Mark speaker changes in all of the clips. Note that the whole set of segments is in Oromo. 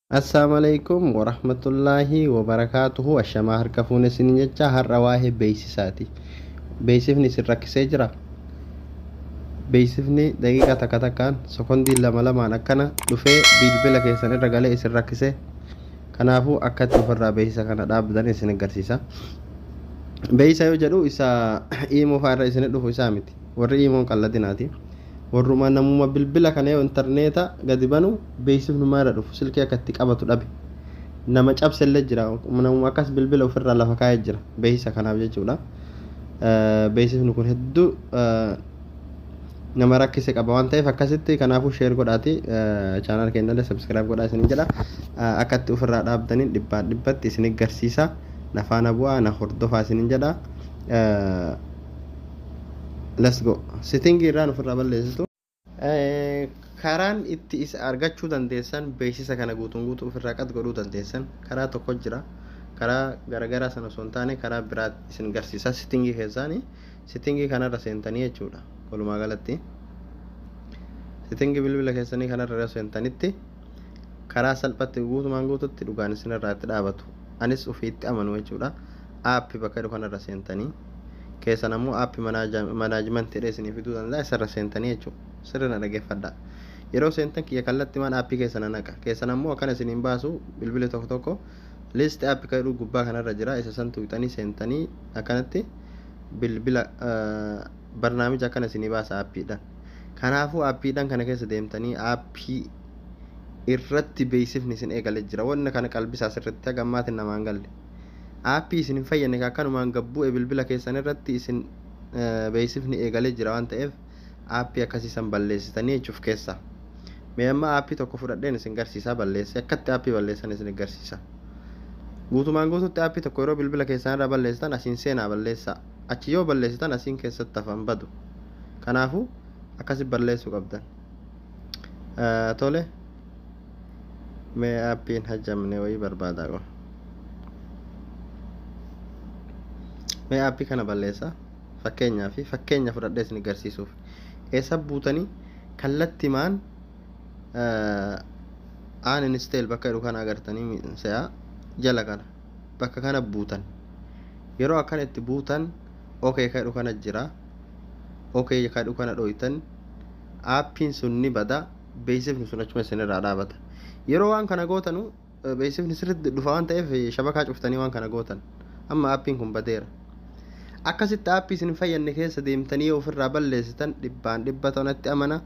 Speaker 1: Assalamualaikum warahmatullahi wabarakatuh. Ashama harka fuune isin jecha har'a waa'ee beeksisaati. Beeksifni isin rakkisee jira. Beeksifni daqiiqaa takka takkaan sekondii lama lamaan akkana dhufee bilbila keessan irra galee isin rakkisee. Kanaafuu akka itti ofirraa beeksisa kana dhaabdan isin agarsiisa. Beeksisa yoo jedhu isa iimoo fa'aa irra isin dhufu isaa miti. Warri iimoon qalladinaati. Warruma namuma bilbila kana yoo intarneeta gadi banu beeksifnuma irra dhufu silkii akka itti qabatu dhabe. Nama cabsellee jira. Namuma akkas bilbila ofirraa lafa kaa'ee jira. Beeksisa kanaaf jechuudha. Beeksifni kun hedduu nama rakkise qaba waan ta'eef akkasitti kanaafuu sheer godhaati chaanal keenyallee sabskiraayib godhaa isin jedha. Akka itti ofirraa dhaabdaniin dhibbaan dhibbatti isin agarsiisa. Na faana bu'aa na hordofaa isin jedha. Let's go. Setting irraan ofirraa balleessitu. Karaan itti isa argachuu dandeessan beeksisa kana guutuu ofirraa qad godhuu dandeessan karaa tokko jira. Karaa garagaraa sana osoo hin taane karaa biraa isin agarsiisa. Setting keessaani setting kanarra seentanii jechuudha. Walumaa galatti setting bilbila keessanii kanarra seentanitti karaa salphatti guutumaan guututti dhugaan isinirraa itti dhaabatu. Anis ofiitti amanu jechuudha. Aappi bakka kanarra seentanii keessan ammoo aappi manaajimentii isiniif fiduu danda'a isarra seentanii jechuudha. Sirriin dhaggeeffadhaa. Yeroo seentan kiyya kallattii maan aappii keessan naqa. Keessan ammoo akkana isiniin baasu bilbila tokko tokko list aappii kadhu gubbaa kanarra jira. Isa san tuqxanii seentanii akkanatti bilbila barnaamija akkana isinii baasa aappiidhaan. Kanaafuu aappiidhaan kana keessa deemtanii aappii irratti beeksifni isin eegalee jira. Wanni kana qalbisaa sirriitti hagammaatiin namaan galle. Aappii isin hin fayyadne akkanumaan gabbu'e bilbila keessan irratti isin beeksifni eegalee jira waan ta'eef aappii akkasiisan balleessitanii jechuuf keessa. Mee amma aappii tokko fudhadheen isin agarsiisaa balleesse akkatti aappii balleessan isin agarsiisa. Guutumaan guututti aappii tokko yeroo bilbila keessan irraa balleessitan asiin seenaa balleessaa. Achi yoo balleessitan asiin keessatti hafan badu. Kanaafuu akkasi balleessuu qabdan. Tole. Mee aappiin hajjamne wayii barbaadaa qaba. Mee aappii kana balleessaa. Fakkeenya fudhadhee isin agarsiisuuf. Eessa buutanii kallattimaan aan install bakka jedhu kana agartanii se'a jala kana bakka kana buutan. Yeroo akkana itti buutan okay kadhu kana jira. Okay kadhu kana dhoytan aappiin sun ni bada beeksifni sun achuma isinirraa dhaabata. Yeroo waan kana gootanu beeksifni sirriitti dhufa waan ta'eef shabakaa cuftanii waan kana gootan. Amma aappiin kun badeera. Akkasitti aappii isin fayyadne keessa deemtanii ofirraa balleessitan dhibbaan dhibba ta'utti amana.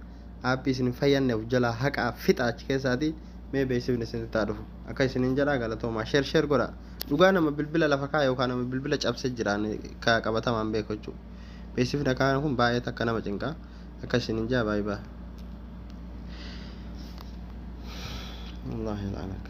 Speaker 1: Aappii isin fayyadne of jalaa haqaa fixa achi keessaati mee beeksifni isin itti dhufu. Akka isin jedhaa galatoomaa sheer godha. Dhugaa nama bilbila lafa kaa'e yookaan nama bilbila cabse jiraan ka qabatamaan beeku jechuudha. Beeksifni akkaan kun baay'ee akka nama cinqaa. Akka isin jaa baay'ee. Wallahi la'anak.